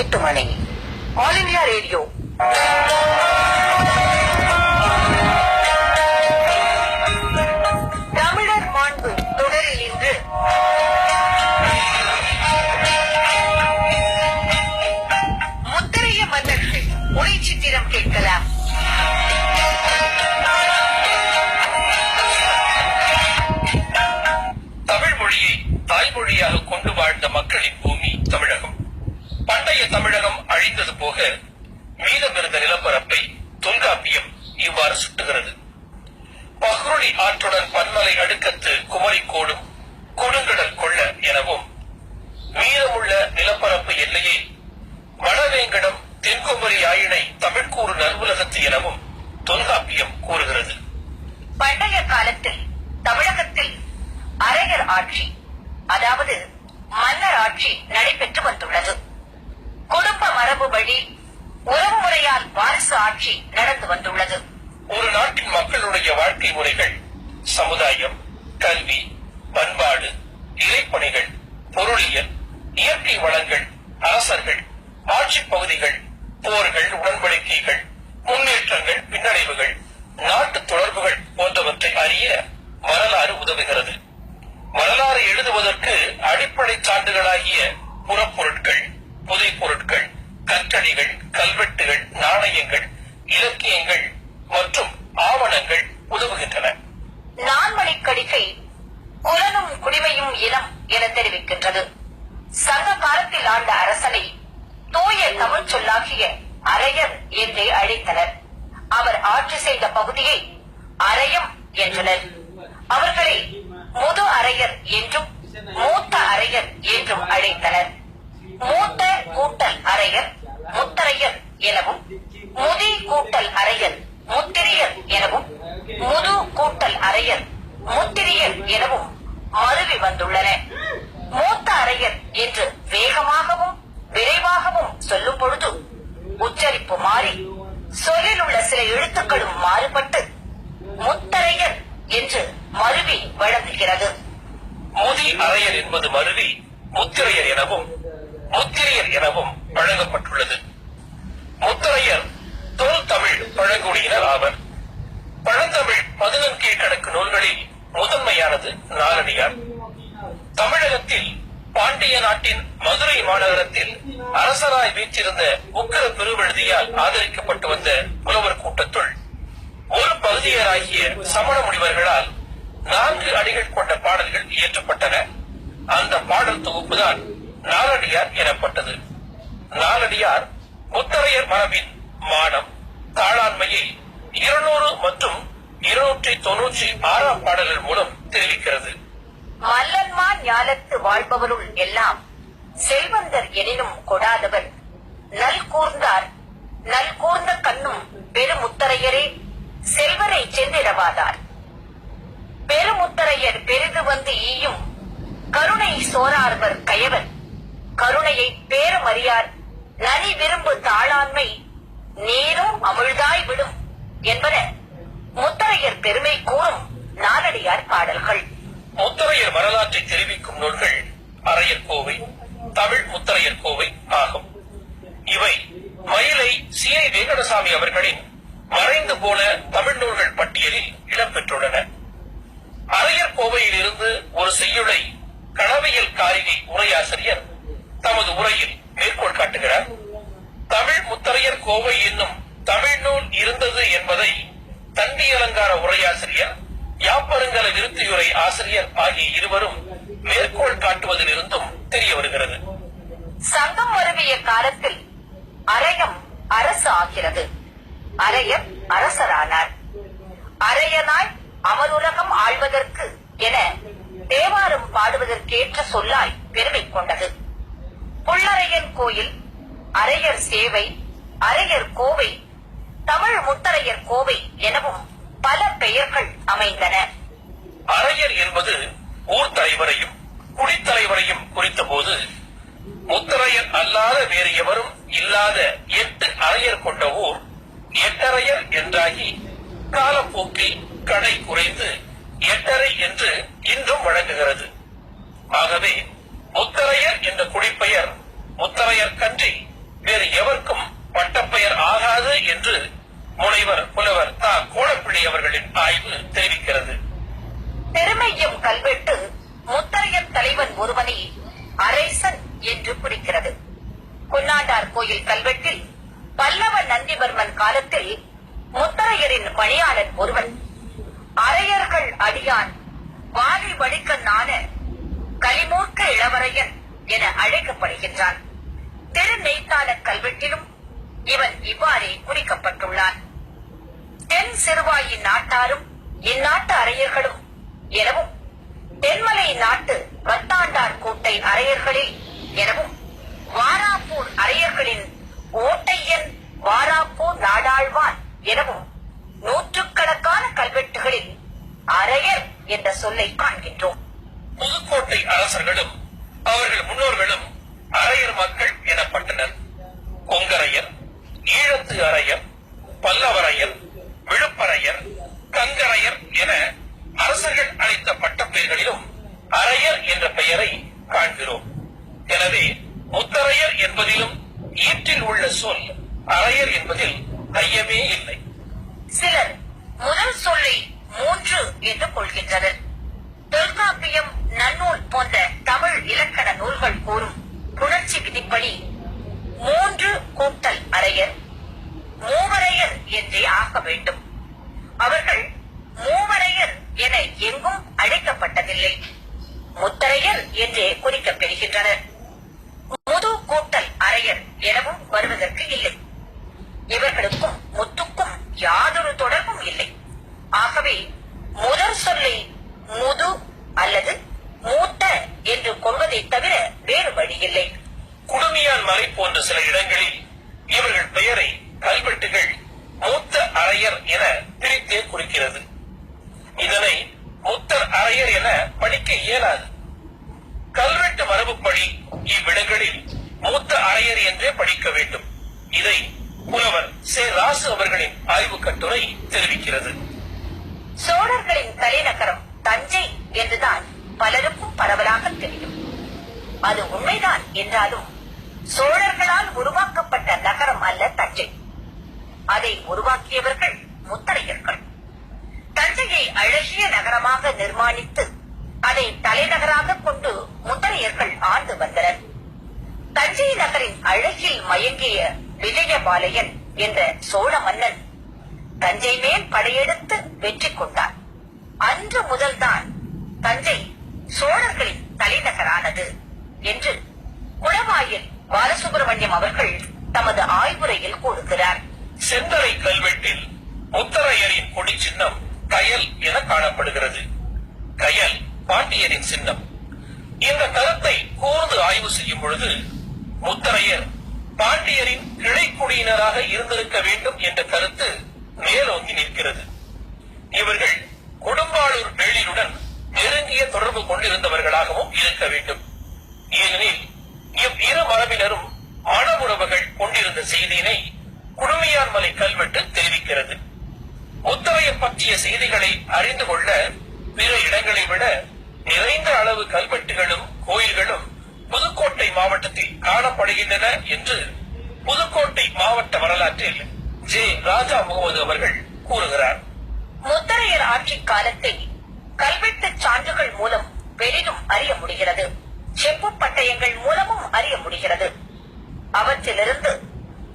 8 மணி. All India radio. தமிழர் மாண்பு தொடரில் இன்று முத்திரைய மன்னர்கள் உரை சித்திரம் கேட்கலாம். தமிழ் மொழியை தாய்மொழியாக கொண்டு வாழ்ந்த மக்களின் பூமி தமிழகம். பண்டைய தமிழகம் அழிந்தது போக மீதமிருந்த நிலப்பரப்பை தொல்காப்பியம் இவ்வாறு சுட்டுகிறது. பஹ்ருளி ஆற்றுடன் பன்மலை அடுக்கத்து குமரிக்கோடும் கொடுங்கடல் கொள்ள எனவும், மீதமுள்ள நிலப்பரப்பு எல்லையை வடவேங்கடம் தென்குமரி ஆயினை தமிழ்கூறு நல்வுலகத்து எனவும் தொல்காப்பியம் கூறுகிறது. பண்டைய காலத்தில் தமிழகத்தில் அரையர் ஆட்சி, அதாவது மன்னர் ஆட்சி நடைபெற்று வந்துள்ளது. குடும்ப மரபு வழி உறவு முறையால் வாரிசு ஆட்சி நடந்து வந்துள்ளது. ஒரு நாட்டின் மக்களுடைய வாழ்க்கை முறைகள், சமுதாயம், கல்வி, பண்பாடு, இறைப்பணிகள், பொருளியல், இயற்கை வளங்கள், அரசர்கள், ஆட்சி பகுதிகள், போர்கள், உடன்படிக்கைகள், முன்னேற்றங்கள், பின்னடைவுகள், நாட்டு தொடர்புகள் போன்றவற்றை அறிய வரலாறு உதவுகிறது. வரலாறு எழுதுவதற்கு அடிப்படை சான்றுகளாகிய புறப்பொருட்கள், புதைப்பொருட்கள், கற்றடிகள், கல்வெட்டுகள், நாணயங்கள், இலக்கியங்கள் மற்றும் ஆவணங்கள் உதவுகின்றன. நான்மணிக்கடிகை குலனும் குடிமையும் இனம் என தெரிவிக்கின்றது. சங்க காலத்தில் ஆண்ட அரசனை தூய தமிழ் சொல்லாகிய அரையர் என்றே அழைத்தனர். அவர் ஆட்சி செய்த பகுதியை அரையம் என்றனர். அவர்களை முது அரையர் என்றும் மூத்த அரையர் என்றும் அழைத்தனர். மூத்த கூட்டல் அரையர் முத்தரையர் எனவும், முதி கூட்டல் அரையர் முத்திரியர் எனவும், முது கூட்டல் அரையர் முத்திரியர் எனவும் மருவி வந்துள்ளன. மூத்த அரையர் என்று வேகமாகவும் விரைவாகவும் சொல்லும் பொழுது உச்சரிப்பு மாறி சொல்லில் உள்ள சில எழுத்துக்களும் மாறுபட்டு முத்தரையர் என்று மருவி வழங்குகிறது. முதி அரையர் என்பது மருவி முத்திரையர் எனவும் முத்திரியர் எனவும் வழங்கப்பட்டுள்ளது. முத்தரையர் தொல் தமிழ் பழங்குடியினர் ஆவர். பழந்தமிழ் 11 கணக்கு நூல்களில் முதன்மையானது நாலடியார். தமிழகத்தில் பாண்டிய நாட்டின் மதுரை மாநகரத்தில் அரசராய் வீற்றிருந்த உக்கர பெருவழுதியால் ஆதரிக்கப்பட்டு வந்த புலவர் கூட்டத்துள் ஒரு பகுதியராகிய சமண முனிவர்களால் 4 அடிகள் கொண்ட பாடல்கள் இயற்றப்பட்டன. அந்த பாடல் தொகுப்புதான் நாலடியார் எனப்பட்டது. நாலடியார் முத்தரையர் மரபின் மானம், தாளாண்மையை 200 மற்றும் 296 பாடல்கள் மூலம் தெரிவிக்கிறது. மல்லன்மான் ஞாலத்து வாழ்பவருள் எல்லாம் செல்வந்தர் எனினும் கொடாதவர் நல் கூர்ந்தார், நல் கூர்ந்த கண்ணும் பெருமுத்தரையரே செல்வரை சென்றிடவாதார். பெருமுத்தரையர் பெரிது வந்து ஈயும் கருணை சோரார்வர் கயவர், கருணையை பேருமறியார் நனி விரும்பு தாளாண்மை நீரும் அமிழ்தாய் விடும் என்பன முத்தரையர் பெருமை கூறும் நாலடியார் பாடல்கள். முத்தரையர் வரலாற்றை தெரிவிக்கும் நூல்கள் அரையர் கோவை, தமிழ் முத்தரையர் கோவை ஆகும். இவை மயிலை சி.ஐ. வெங்கடசாமி அவர்களின் மறைந்து போன தமிழ் நூல்கள் பட்டியலில் இடம்பெற்றுள்ளன. அரையர் கோவையில் இருந்து ஒரு செய்யுளை களவியல் காரிகை உரையாசிரியர் தமது உரையில் மேற்கோள் காட்டுகிறார். தமிழ் முத்தரையர் கோவை என்னும் தமிழ் நூல் இருந்தது என்பதை தண்டி அலங்கார உரையாசிரியர், யாப்பருங்கல விருத்தியுரை ஆசிரியர் ஆகிய இருவரும் மேற்கோள் காட்டுவதிலிருந்தும் தெரிய வருகிறது. சங்கம் வருவிய காலத்தில் அரையம் அரசு ஆகிறது. அரையர் அரசரானார். அரையனாய் அமருலகம் ஆழ்வதற்கு என தேவாரம் பாடுவதற்கேற்ற சொல்லாய் பெருமை கொண்டது. புள்ளரையன் கோயில், அரையர் சேவை, அரையர் கோவை, தமிழ் முத்தரையர் கோவை எனவும் பல பெயர்கள் அமைந்தன. அரையர் என்பது ஊர் தலைவரையும் குடித்தலைவரையும் குறித்த போது, முத்தரையர் அல்லாத வேறு எவரும் இல்லாத 8 அரையர் கொண்ட ஊர் எட்டரையர் என்றாகி காலப்போக்கில் கடை குறைந்து எட்டரை என்று இன்றும் வழங்குகிறது. ஆகவே முத்தரையர் என்ற குடிப்பெயர் முத்தரையர் கன்றி முனைவர் புலவர் தா கோலப்பிள்ளை அவர்களின் ஆய்வு தெரிவிக்கிறது. பெருமையும் கல்வெட்டு முத்தரையர் தலைவன் ஒருவனை அரசன் என்று குறிக்கிறது. குன்னாண்டார் கோயில் கல்வெட்டில் பல்லவ நந்திவர்மன் காலத்தில் முத்தரையரின் பணியாளன் ஒருவன் அரையர்கள் அடியான் வாரி வழிக்கண்ணான கலிமூர்க்க இளவரையன் என அழைக்கப்படுகின்றான். திருநெய்த்தான கல்வெட்டிலும் இவன் இவ்வாறே குறிக்கப்பட்டுள்ளான். தென் சிறுவாயின் நாட்டாரும் இந்நாட்டு அரையர்களும் எனவும், தென்மலை நாட்டு வத்தாண்டார் கோட்டை அரையர்களில் எனவும், வாராப்பூர் அரையர்களின் ஓட்டையன் வாராப்பூர் நாடாழ்வான் எனவும் நூற்றுக்கணக்கான கல்வெட்டுகளில் அரையர் என்ற சொல்லை காண்கின்றோம். புதுக்கோட்டை அரசர்களும் அவர்கள் முன்னோர்களும் அரையர் மக்கள் எனப்பட்டனர். கொங்கரையர், ஈழத்து அரையர், பல்லவரையர், விழுப்பரையர், கங்கரையர் என அரசர்கள் அளித்த பட்டப்பெயர்களிலும் அரையர் என்ற பெயரை காண்கிறோம். எனவே முத்தரையர் என்பதிலும் ஈற்றில் உள்ள சொல் அரையர் என்பதில் ஐயமே இல்லை. சிலர் முதல் சொல்லை 3 என்று கொள்கின்றனர். தொல்காப்பியம், நன்னூல் போன்ற தமிழ் இலக்கண நூல்கள் கூறும் புணர்ச்சி விதிப்படி 3 கூட்டல் அரையர் மூவரையர் என்றே ஆக வேண்டும். அவர்கள் மூவரையர் என எங்கும் அழைக்கப்பட்டதில்லை, முத்தரையர் என்றே குறிக்கப் பெறுகின்றனர். முது கூட்டல் அரையர் எனவும் வருவதற்கு இல்லை. இவர்களுக்கும் முத்துக்கும் யாதொரு தொடர்பும் இல்லை. ஆகவே முதற் சொல்லை முது அல்லது மூத்த என்று கொள்வதை தவிர வேறு வழியில்லை. குடுமியான் மலை போன்ற சில இடங்களில் இவர்கள் பெயரை கல்வெட்டுகள் மூத்த அரையர் என பிரித்தே குறிக்கிறது. இதனை முத்தர் அரையர் என படிக்க இயலாது. கல்வெட்டு மரபுப்படி இவ்விடங்களில் மூத்த அரையர் என்றே படிக்க வேண்டும். இதை புலவர் சே ராசு அவர்களின் ஆய்வு கட்டுரை தெரிவிக்கிறது. சோழர்களின் தலைநகரம் தஞ்சை என்றுதான் பலருக்கும் பரவலாக தெரியும். அது உண்மைதான் என்றாலும் சோழர்களால் உருவாக்கப்பட்ட நகரம் அல்ல தஞ்சை. அதை உருவாக்கியவர்கள் முத்தரையர்கள். தஞ்சையை அழகிய நகரமாக நிர்மாணித்து அதை தலைநகராக கொண்டு முத்தரையர்கள் ஆண்டு வந்தனர். தஞ்சை நகரின் அழகில் மயங்கிய விஜயபாலையன் என்ற சோழ மன்னன் தஞ்சை மேல் படையெடுத்து வெற்றி கொண்டார். அன்று முதல்தான் தஞ்சை சோழர்களின் தலைநகரானது என்று குளவாயில் பாலசுப்பிரமணியம் அவர்கள் தமது ஆய்வுரையில் கூறுகிறார். செந்தரை கல்வெட்டில் முத்தரையரின் கொடி சின்னம் கயல் என காணப்படுகிறது. கயல் பாண்டியரின் சின்னம். இந்த கருத்தை கூர்ந்து ஆய்வு செய்யும் பொழுது முத்தரையர் பாண்டியரின் கிளைக்குடியினராக இருந்திருக்க வேண்டும் என்ற கருத்து மேலோங்கி நிற்கிறது. இவர்கள் கொடும்பாளூர் வேளிருடன் நெருங்கிய தொடர்பு கொண்டிருந்தவர்களாகவும் இருக்க வேண்டும். ஏனெனில் இவ்விரு மரபினரும் மன உறவுகள் கொண்டிருந்த செய்தியினை குடுமியான் மலை கல்வெட்டு தெரிவிக்கிறது. முத்தரையர் பற்றிய செய்திகளை அறிந்து கொள்ள பிற இடங்களை விட நிறைந்த அளவு கல்வெட்டுகளும் கோயில்களும் புதுக்கோட்டை மாவட்டத்தில் காணப்படுகின்றன என்று புதுக்கோட்டை மாவட்ட வரலாற்றில் ஜே ராஜா முகமது அவர்கள் கூறுகிறார். முத்தரையர் ஆட்சி காலத்தை கல்வெட்டு சான்றுகள் மூலம் பெரிதும் அறிய முடிகிறது. செப்பு பட்டயங்கள் மூலமும் அறிய முடிகிறது. அவற்றிலிருந்து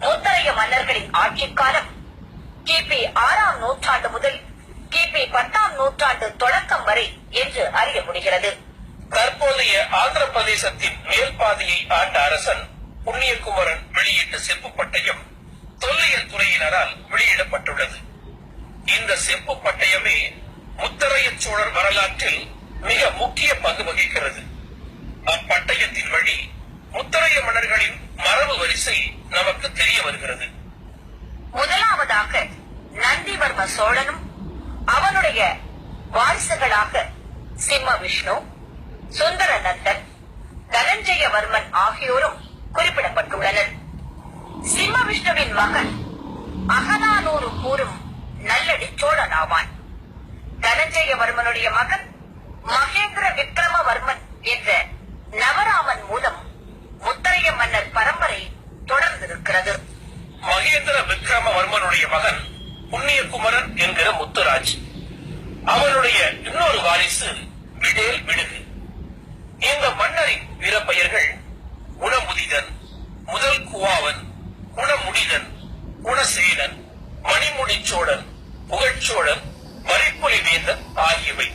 முத்தரைய மன்னர்களின் ஆட்சி காலம் கிபி 6ஆம் நூற்றாண்டு முதல் கிபி 10ஆம் நூற்றாண்டு தொடக்கம் வரை என்று அறிய முடிகிறது. தற்போதைய ஆந்திர பிரதேசத்தின் மேல் பாதியை ஆண்ட அரசன் புண்ணியகுமரன் வெளியிட்ட செப்பு பட்டயம் தொல்லியல் துறையினரால் வெளியிடப்பட்டுள்ளது. இந்த செப்பு பட்டயமே முத்தரைய சோழர் வரலாற்றில் மிக முக்கிய பங்கு வகிக்கிறது. அப்பட்டயத்தின் வழி முத்தரைய மன்னர்களின் மரபு வரிசை நமக்கு தெரிய வருகிறது. முதலாவதாக நந்திவர்ம சோழனும் அவனுடைய வாரிசுகளாக சிம்ம விஷ்ணு, சுந்தர நந்தன், தனஞ்சயவர்மன் ஆகியோரும் குறிப்பிடப்பட்டுள்ளனர். சிம்ம விஷ்ணுவின் மகன் அகநானூறு கூறும் நல்லடி சோழன் ஆவான். தனஞ்சயவர்மனுடைய மகன் மகேந்திர விக்ரமவர்மன் என்ற நவராமன் மூலம் முத்தரைய மன்னர் பரம்பரை தொடர்ந்திருக்கிறது. மகேந்திர விக்ரமவர்மனுடைய மகன் புண்ணியகுமரன் என்கிற முத்துராஜ். அவருடைய இன்னொரு வாரிசு விடேல் விடுகு. இந்த மன்னரின் வீரப்பெயர்கள் குணமுதிதன், முதல் குவாவன், குணமுடிதன், குணசேனன், மணிமுடிச்சோழன், புகழ்ச்சோழன், வரிப்புலிவேந்தன் ஆகியவை.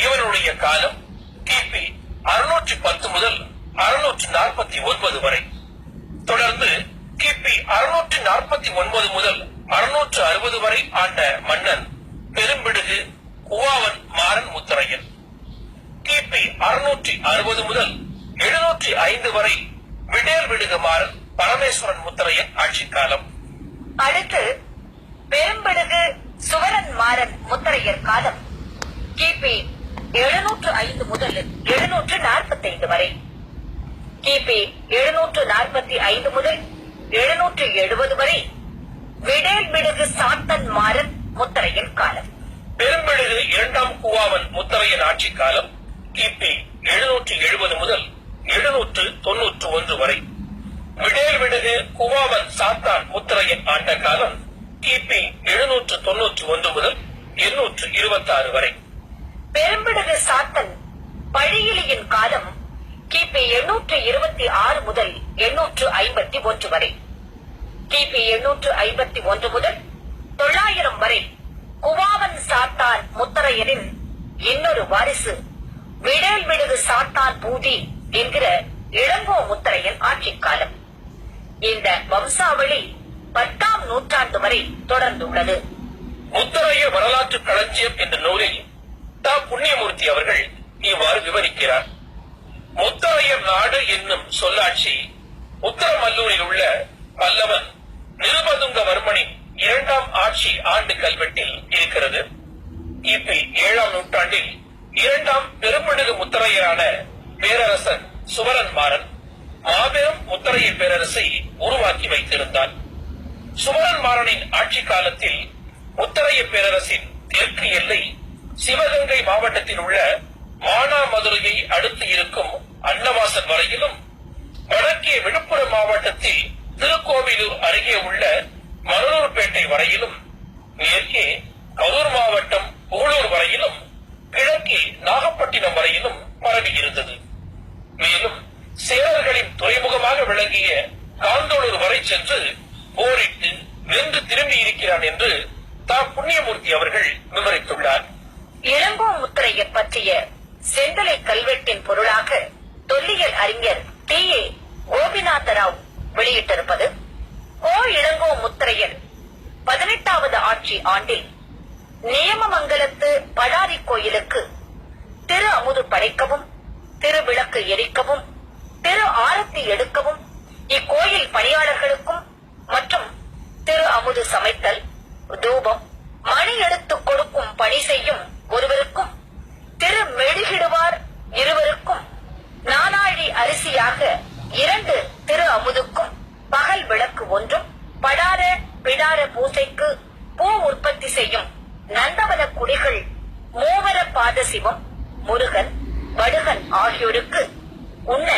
இவனுடைய காலம் கிபி 610 முதல் 649 வரை. தொடர்ந்து கிபி 649 முதல் 660 வரை ஆண்ட மன்னன் பெரும்பிடுகு குவாவன் மாறன் முத்தரையன். கிபி 660 முதல் 705 வரை விடேல் விடுகு மாறன் பரமேஸ்வரன் முத்தரையன் ஆட்சி காலம். அடுத்து பெரும்பிடுகு சுவரன் மாறன் முத்தரையர் காலம் கிபி 705 முதல் 745 வரை. கிபி 745 முதல் 770 வரை விடேல் விடுகு சாத்தன் மாறன் முத்தரையன் காலம். பெரும்பிடுகு இரண்டாம் குவாவன் முத்தரையன் ஆட்சி காலம் கிபி 770 முதல் 791 வரை. விடேல் விடுகு குவாவன் சாத்தான் முத்தரையன் ஆண்ட காலம் கிபி 791 முதல் 826 வரை. பெரும்பிடுகு சாத்தன் பழியிலியின் காலம் கிபி 826 முதல் 851 வரை. கிபி 851 முதல் 900 வரை குவாவன் சாத்தான் முத்தரையரின் இன்னொரு வாரிசு விடேல் விடுகு சாத்தான் பூதி என்கிற இளங்கோ முத்தரையன் ஆட்சி காலம். இந்த வம்சாவளி 10ஆம் நூற்றாண்டு வரை தொடர்ந்துள்ளது. முத்தரைய வரலாற்று களஞ்சியம் என்ற நூலில் தா புண்ணியமூர்த்தி அவர்கள் இவ்வாறு விவரிக்கிறார். முத்தரையர் நாடு என்னும் சொல்லாட்சி உத்தரமல்லூரில் உள்ள பல்லவன் நிருபதுங்கவர்மனின் 2ஆம் ஆட்சி ஆண்டு கல்வெட்டில் இருக்கிறது. கிபி 7ஆம் நூற்றாண்டில் 2ஆம் பெரும்பிடுகு முத்தரையரான பேரரசன் சுவரன் மாறன் மாபெரும் முத்தரைய பேரரசை உருவாக்கி வைத்திருந்தார். சுவரன் மாறனின் ஆட்சி காலத்தில் முத்தரைய பேரரசின் தெற்கு எல்லை சிவகங்கை மாவட்டத்தில் உள்ள மானாமதுரையை அடுத்து இருக்கும் அன்னவாசல் வரையிலும், வடக்கே விழுப்புரம் மாவட்டத்தில் திருக்கோவிலூர் அருகே உள்ள மணலூர்பேட்டை வரையிலும், மேற்கே கரூர் மாவட்டம் புகழூர் வரையிலும், கிழக்கே நாகப்பட்டினம் வரையிலும் பரவி இருந்தது. மேலும் சேரர்களின் துறைமுகமாக விளங்கிய காந்தோளூர் வரை சென்று போரிட்டு வென்று திரும்பி இருக்கிறான் என்று தா புண்ணியமூர்த்தி அவர்கள் விவரித்துள்ளார். இளங்கோ முத்தரையர் பற்றிய செந்தலை கல்வெட்டின் பொருளாக தொல்லியல் அறிஞர் டி.ஏ. கோபிநாதராவ் வெளியிட்டிருப்பது, இளங்கோ முத்தரையர் 18வது ஆட்சி ஆண்டில் நியமமங்கலத்து படாரி கோயிலுக்கு திரு அமுது படைக்கவும், திருவிளக்கு எரிக்கவும், திரு ஆரத்தி எடுக்கவும், இக்கோயில் பணியாளர்களுக்கும் மற்றும் திரு அமுது சமைத்தல், தூபம், மணி எடுத்துக் கொடுக்கும் பணி செய்யும் ஒருவருக்கும், திரு மெழுகிடுவார் இருவருக்கும், நானாழி அரிசியாக 2 திரு அமுதுக்கும் பகல் விளக்கு ஒன்றும், படார பிடார பூசைக்கு பூ உற்பத்தி செய்யும் நந்தவன குடிகள் மூவர பாத சிவம், முருகன், வடுகன் ஆகியோருக்கு உண்ண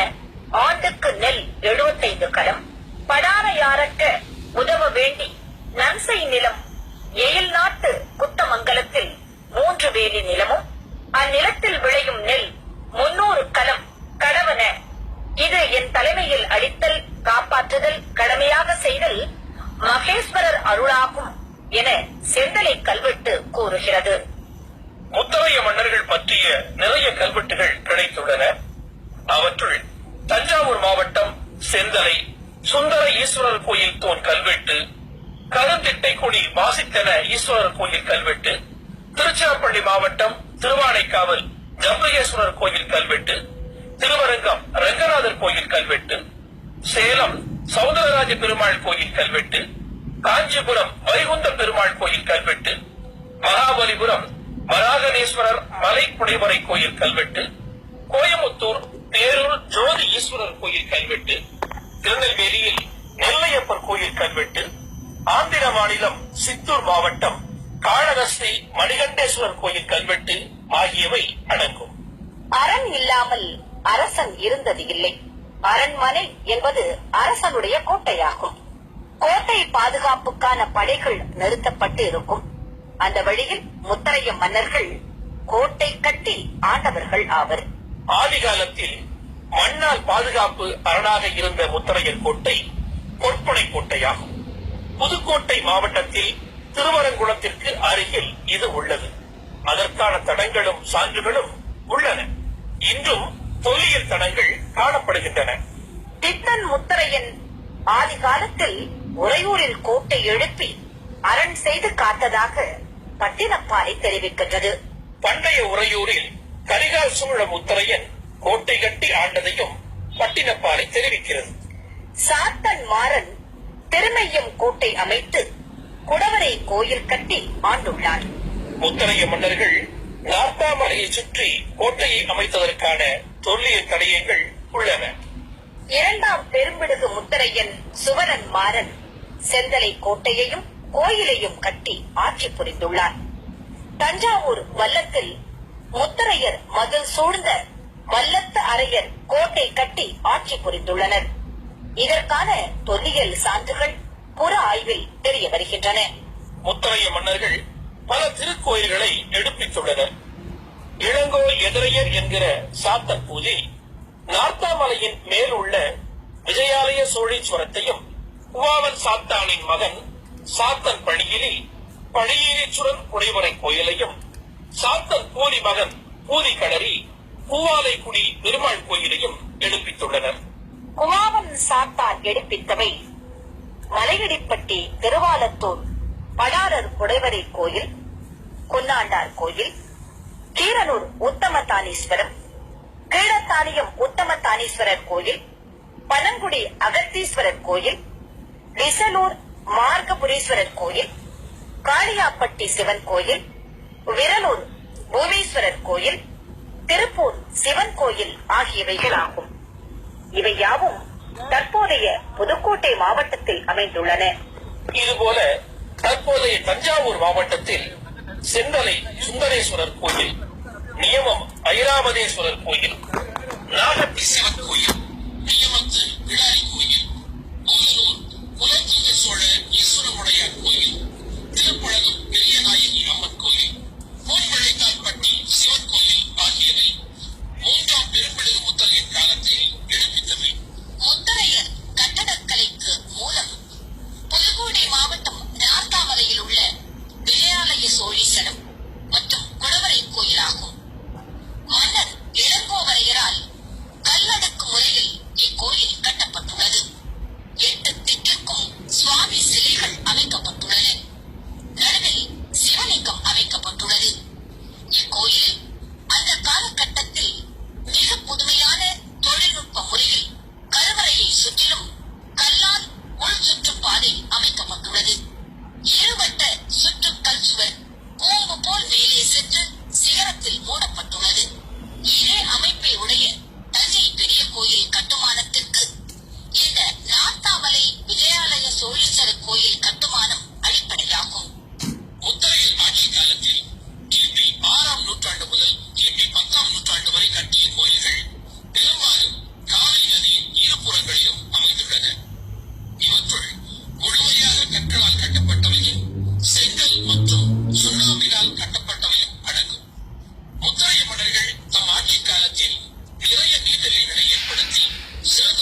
ஆண்டுக்கு நெல் 75 கலம், படாரையாரக்க உதவ வேண்டி நன்சை நிலம் எயில் நாட்டு குத்தமங்கலத்தில் 3 வேலி நிலமும், அந்நிலத்தில் விளையும் நெல் 300 கலம் கடவன. இது என் தலைமையில் அளித்தல், காப்பாற்றுதல், கடமையாக செய்தல் மகேஸ்வரர் அருளாகும் என செந்தலை கல்வெட்டு கூறுகிறது. முத்தரைய மன்னர்கள் பற்றிய நிறைய கல்வெட்டுகள் கிடைத்துள்ளன. அவற்றுள் தஞ்சாவூர் மாவட்டம் செந்தலை சுந்தர ஈஸ்வரர் கோயில் தோன் கல்வெட்டு, கருந்திட்டைக்குடி வாசித்தன ஈஸ்வரர் கோயில் கல்வெட்டு, திருச்சிராப்பள்ளி மாவட்டம் திருவானைக்காவல் ஜம்புகேஸ்வரர் கோயில் கல்வெட்டு, திருவரங்கம் ரங்கநாதர் கோயில் கல்வெட்டு, சேலம் சௌந்தரராஜ பெருமாள் கோயில் கல்வெட்டு, காஞ்சிபுரம் வைகுந்த பெருமாள் கோயில் கல்வெட்டு, மகாபலிபுரம் வராகனேஸ்வரர் மலை குடைவரை கோயில் கல்வெட்டு, கோயமுத்தூர் பேரூர் ஜோதி ஈஸ்வரர் கோயில் கல்வெட்டு, திருநெல்வேலியில் நெல்லையப்பர் கோயில் கல்வெட்டு, ஆந்திர மாநிலம் சித்தூர் மாவட்டம் காளகஸ்தி மணிகண்டேஸ்வரர் கோயில் கல்வெட்டு ஆகியவை அடங்கும். அரண் இல்லாமல் அரசன் இருந்தது இல்லை. அரண்மனை என்பது அரசனுடைய கோட்டையாகும். கோட்டை பாதுகாப்புக்கான படைகள் நிறுத்தப்பட்டு இருக்கும். அந்த வழியில் முத்தரைய மன்னர்கள் கோட்டை கட்டி ஆண்டவர்கள் ஆவர். ஆதி காலத்தில் மண்ணால் பாதுகாப்பு அரணாக இருந்த முத்தரையர் கோட்டை பொற்பனை கோட்டையாகும். புதுக்கோட்டை மாவட்டத்தில் திருவரங்குளத்திற்கு அருகில் இது உள்ளது. அதற்கான தடங்களும் சான்றுகளும் உள்ளன. இன்றும் தொல்லியல் தடங்கள் காணப்படுகின்றன. தித்தன் முத்தரையன் ஆதி காலத்தில் உறையூரில் கோட்டை எழுப்பி அரண் செய்து காத்ததாக பட்டினப்பாலை தெரிவிக்கின்றது. பண்டைய உறையூரில் கரிகால் சூழ முத்தரையன் கோட்டை கட்டி ஆண்டதையும் பட்டினப்பாலை தெரிவிக்கிறது. சாத்தன் மாறன் திருமையம் கோட்டை அமைத்து குடவரை கோயில் கட்டி ஆண்டுள்ளார். முத்தரைய மன்னர்கள் நார்த்தாமலையை சுற்றி கோட்டையை அமைத்ததற்கான தொல்லியல் தடயங்கள் உள்ளன. இரண்டாம் பெரும்பிடுகு முத்தரையன் சுவரன் மாறன் செந்தலை கோட்டையையும் கோயிலையும் கட்டி ஆட்சி புரிந்துள்ளார். தஞ்சாவூர் வல்லத்தில் முத்தரையர் மதில் சூழ்ந்த வல்லத்து அரையர் கோட்டை கட்டி ஆட்சி புரிந்துள்ளனர். இதற்கான தொல்லியல் சான்றுகள் புற ஆய்வில் தெரிய வருகின்றன. முத்தரைய மன்னர்கள் பல திருக்கோயில்களை எடுப்பித்துள்ளனர். இளங்கோ எதிரையர் என்கிற சாத்தன் பூஜை நார்த்தாமலையின் மேல் உள்ள விஜயாலய சோழீஸ்வரத்தையும், குவாவன் சாத்தானின் மகன் சாத்தன் பழியீரீச்சுரன் குடைவரை கோயிலையும், சாத்தன் பூரி மகன் பூதி கடரி பூவாலைக்குடி பெருமாள் கோயிலையும் எடுப்பித்துள்ளனர். குவாவன் சாத்தான் எடுப்பித்தவை மலையடிப்பட்டி திருவாலத்தூர் படாரர் குடைவரை கோயில், கொன்னாண்டார் கோயில், கீரனூர் உத்தமதானீஸ்வரம், கீழத்தானியம் உத்தமதானீஸ்வரர் கோயில், பனங்குடி அகத்தீஸ்வரர் கோயில், விசலூர் மார்கபுரீஸ்வரர் கோயில், காளியாப்பட்டி சிவன் கோயில், விரலூர் பூமீஸ்வரர் கோயில், திருப்பூர் சிவன் கோயில் ஆகியவைகளாகும். இவை யாவும் தற்போதைய புதுக்கோட்டை மாவட்டத்தில் அமைந்துள்ளன. இதுபோல தற்போதைய தஞ்சாவூர் மாவட்டத்தில் செந்தலை சுந்தரேஸ்வரர் கோயில், நியமம் ஐராவதேஸ்வரர் கோயில், நாகத்தி சிவன் கோயில், நியமத்து விழாரி கோயில், பூலூர் குலத்துங்க சோழ ஈஸ்வரமுடையார் கோயில், திருப்பழகம் பெரியநாயகி அம்மன் கோயில், கோன்மழைக்கால்பட்டி சிவன் கோயில் ஆகியவை மூன்றாம் பெரும்பிடுகு முத்தரையர் காலத்தில் எழுப்பித்தவை. முத்தரையர் கட்டடக்கலைக்கு மூலம் புதுக்கோட்டை மாவட்டம் நார்த்தாமலையில் உள்ள விஜயாலய சோழீஸ்வரம் மற்றும் குடவரை கோயிலாகும். மன்னர் இளங்கோவரையரால் கல்லடக்கு முறையில் இக்கோயில் கட்டப்பட்டுள்ளது. 8 திக்கிற்கும் சுவாமி சிலைகள் அமைக்கப்பட்டுள்ளன. நடுவில் சிவலிங்கம் அமைக்கப்பட்டுள்ளது. இக்கோயில் அந்த காலகட்டத்தில் மிக புதுமையான தொழில்நுட்ப முறையில் கருவறையை சுற்றிலும் கல்லால் உள் சுற்றுப்பாதை அமைக்கப்பட்டுள்ளது. இருவட்ட சுற்று கல் சுவர் கூம்பு போல் மேலே சென்று சிகரத்தில் மூடப்பட்டுள்ளது. இதே அமைப்பை உடைய தஞ்சை பெரிய கோயில் கட்டுமானத்திற்கு இந்த நார்த்தாமலை விஜயாலய சோழீஸ்வரர் கோயில் கட்டுமானம் அடிப்படையாகும். முத்தரையர் ஆட்சி காலத்தில் கிபி 6ஆம் நூற்றாண்டு முதல் கிபி 10ஆம் நூற்றாண்டு வரை கட்டிய கோயில்கள் பெரும்பாலும் காவிரி நதியின் இருபுறங்களிலும் அமைந்துள்ளன. இவற்றுள் முழுமையாக கற்களால் கட்டப்பட்டவையும் செங்கல் மற்றும் சுண்ணாம்பினால் கட்டப்பட்டவையும் அடங்கும். முத்தரைய மன்னர்கள் தம் ஆட்சி காலத்தில் நிறைய நீர்நிலைகளை ஏற்படுத்தி சிறந்த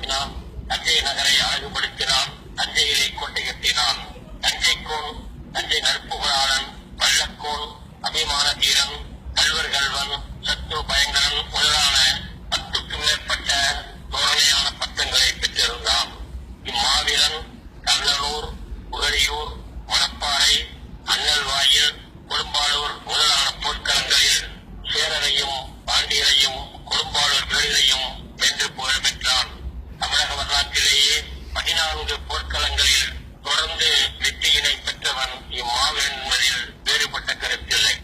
கட்டினான். தஞ்சை நகரை அழகுபடுத்தினான். தஞ்சையிலே கோட்டை கட்டினான். தஞ்சைக்கோன், தஞ்சை நற்புகழாளன், வள்ளக்கோன், அபிமான தீரன், கல்வர் கல்வன், சத்ரு பயங்கரன் முதலான 10க்கும் மேற்பட்ட தோரணையான பட்டங்களை பெற்றிருந்தான். இம்மாவீரன் கல்லனூர், புகழியூர், மணப்பாறை, அண்ணல்வாயில், கொடும்பாளூர் முதலான போர்க்களங்களில் சேரரையும் பாண்டியரையும் கொடும்பாளூர் வீரரையும் வென்று புகழ் பெற்றான். தமிழக வரலாற்றிலேயே 14 போர்க்களங்களில் தொடர்ந்து வெற்றியினை பெற்றவன் இம்மாவீரன் என்பதில் வேறுபட்ட கருத்தில்லை.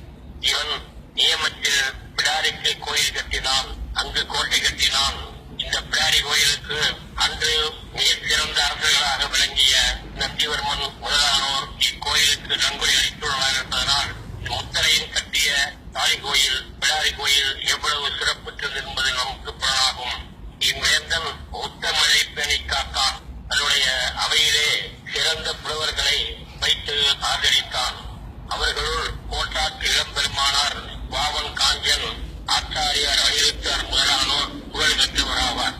இவன் நியமத்தில் பிடாரிக்கு கோயில் கட்டினான். அங்கு கோட்டை கட்டினான். இந்த பிடாரி கோயிலுக்கு அன்று மிகச் சிறந்த அரசர்களாக விளங்கிய நந்திவர்மன் முதலானோர் இக்கோயிலுக்கு நன்கொடை அளித்துள்ளனர் என்பதனால் முத்தரையின் கட்டிய தாலி கோயில், பிடாரி கோயில் எவ்வளவு சிறப்புற்றது என்பது நமக்கு புலனாகும். இம்மேந்தன் உத்தமனை பேணி காத்தான். தன்னுடைய அவையிலே சிறந்த புலவர்களை வைத்து ஆதரித்தான். அவர்களுள் கோட்டாற்று இளம்பெருமானார், வாவன் காஞ்சன், ஆச்சாரியார் அனிருத்தர் முதலானோர் புகழ் பெற்றவராவார்.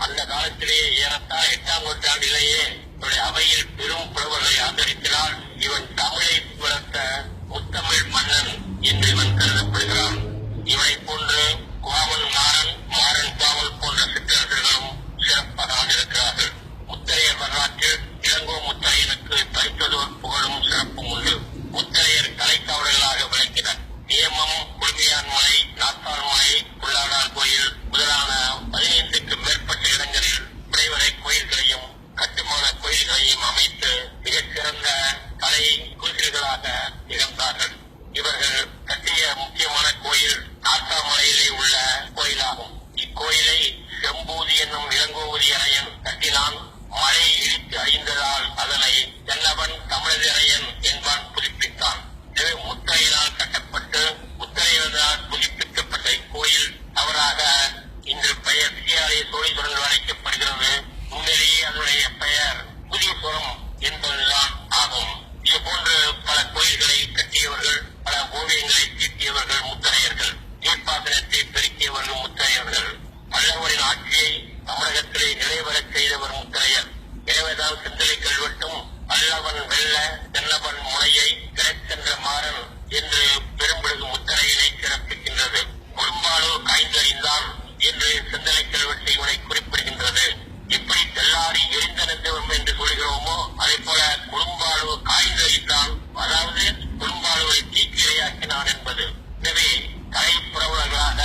அந்த காலத்திலேயே ஏறத்தாழ 8ஆம் நூற்றாண்டிலேயே இவருடைய அவையில் பெரும் புலவர்களை ஆதரித்தினால் இவன் தமிழை வளர்த்த முத்தமிழ் மன்னன் என்று இவன் கருதப்படுகிறான். இவனை போன்று குவாவன் மாறன், மாறன் குவாவல் போன்ற சிற்றரசர்களும் சிறப்பாக ஆண்டிருக்கிறார்கள். முத்தரையர் வரலாற்றில் இளங்கோ முத்தரையனுக்கு தனித்ததோர் புகழும் சிறப்பும் உண்டு. முத்தரையர் கலைக்காவலர்களாக விளக்கினர். நியமம், குழுமியான் மலை, நாத்தாள் மலை, புல்லாடார் கோயில் முதலான 15க்கும் மேற்பட்ட இடங்களில் குடைவரை கோயில்களையும் கட்டுமான கோயில்களையும் அமைத்து மிகச் சிறந்த கலை குருசிகளாக திகழ்ந்தார்கள். இவர்கள் கட்டிய முக்கியமான கோயில் நாத்தாமலையிலே உள்ள கோயிலாகும். இக்கோயிலை செம்பூதி என்னும் இளங்கோவதியரையன் கட்டினான். மழை இடித்து அழிந்ததால் அதனை தென்னவன் தமிழரையன் என்பான் புதுப்பித்தான். எனவே முத்தரையினால் கட்டப்பட்டு முத்தரையினால் புதுப்பிக்கப்பட்ட இக்கோயில் அவராக இன்று பெயர் சிஆரிய சோழீஸ்வரன் அழைக்கப்படுகிறது. முன்னிலேயே அதனுடைய பெயர் புதீஸ்வரம் என்பதுதான் ஆகும். இதுபோன்று பல கோயில்களை கட்டியவர்கள், பல ஓவியங்களை தீட்டியவர்கள் முத்தரையர்கள். நீர்ப்பாசனத்தை பெருக்கியவர்கள் முத்தரையர்கள். பல்லவரின் ஆட்சியை தமிழகத்திலே நிலைவரச் செய்தவர் முத்தரையர். எனவேதான் சிந்தலை கல்வெட்டும் பல்லவன் வெல்ல தென்னவன் முனையை கிடைச்சென்ற மாறன் என்று பெரும்பொழுது முத்தரையினை சிறப்பிக்கின்றது. கொடும்பாளூர் காய்ந்தறிந்தான் என்று சிந்தலை கல்வெட்டு இவனை குறிப்பிடுகின்றது. எப்படி தெல்லாரி எரிந்தனந்தவரும் என்று சொல்கிறோமோ அதே போல கொடும்பாளூர் காய்ந்தறிந்தான், அதாவது கொடும்பாளூரை தீக்கிரையாக்கினான் என்பது. எனவே கலைப்புறவர்களாக,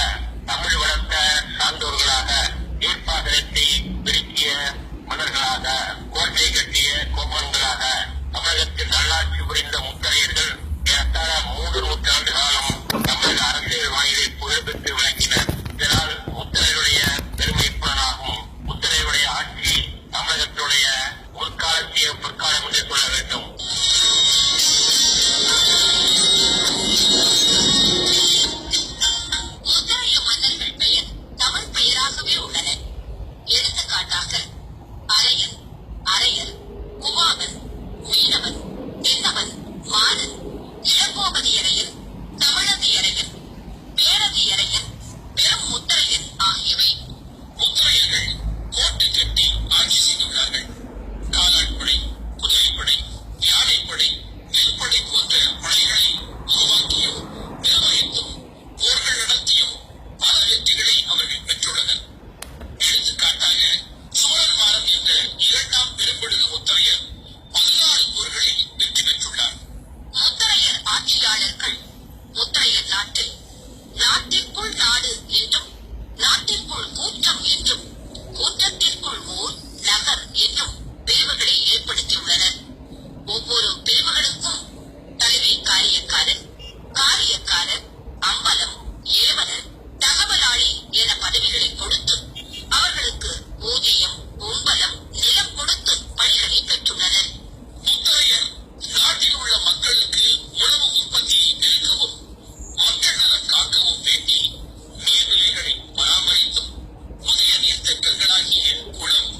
தமிழ் வளர்த்த சான்றோர்களாக, நீர்ப்பாசனத்தை பெருக்கிய மன்னர்களாக, கோட்டை கட்டிய கோபன்களாக தமிழகத்தில் நல்லாட்சி புரிந்த முத்தரையர்கள் ஏறத்தாழ 3 நூற்றாண்டு காலம் தமிழக அரசியல் வாயிலை புகழ்பெற்று விளங்கினர். இதனால் முத்தரையருடைய பெருமை புலனாகும். முத்தரையருடைய ஆட்சி தமிழகத்துடைய முற்காலத்திய பொற்காலம் என்று சொல்ல வேண்டும். முத்தரைய மன்னர்கள் பெயர் தமிழ் பெயராகவே உள்ளன. எடுத்துக்காட்டாக அரையன், அரையர், குவாவன், மீனவன், தென்னவன், மாறன், இளங்கோவதியரையன், தமிழதியரையன், பேரதியரையன், பெரும் முத்தரையன் ஆகியவை. முத்தரையர்கள் கோட்டை கட்டி ஆட்சி செய்துள்ளார்கள். காலாட்படை, குதிரைப்படை, யானைப்படை, நெல்படை போன்ற படைகளை உருவாக்கியும் நிர்வகித்தும் போர்கள் நடத்தியும் பல வெற்றிகளை அவர்கள் பெற்றுள்ளனர். எடுத்துக்காட்டாக சோழர் மாறன் என்ற 2ஆம் பெரும்படுகு முத்தரையர் 14 போர்களில் வெற்றி பெற்றுள்ளார். முத்தரையர் ஆட்சியாளர்கள் முத்தரையர் நாட்டில் நாட்டிற்குள் நாடு என்றும், நாட்டிற்குள் கூற்றம் என்றும், கூற்றத்திற்குள் ஊர், நகர் என்றும் பிரிவுகளை ஏற்படுத்தியுள்ளனர். ஒவ்வொரு பிரிவுகளுக்கும் தலைமை காரியக்காரர், காரியக்காரர், அம்பலம், ஏவலர், தகவலாளி என பதவிகளை கொடுத்து அவர்களுக்கு ஊதியம், உம்பலம், நிலம் கொடுத்து பணிகளை பெற்றுள்ளனர். முத்தரையர் நாட்டில் உள்ள மக்களுக்கு உணவு உற்பத்தியை பெருக்கவும், மக்கள் நலன் காக்கவும் வேண்டி நீர்நிலைகளை பராமரித்தும், புதிய நீர்த்தேக்கங்களாகிய குளம்,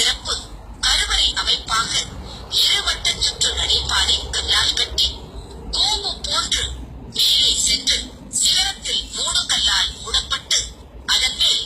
சிறப்பு கருவறை அமைப்பாக இருவட்ட சுற்று நடைபாதை கல்லால் கட்டி கோபு போன்று மேலே சென்று சிகரத்தில் மூடுகல்லால் மூடப்பட்டு அதன் மேல்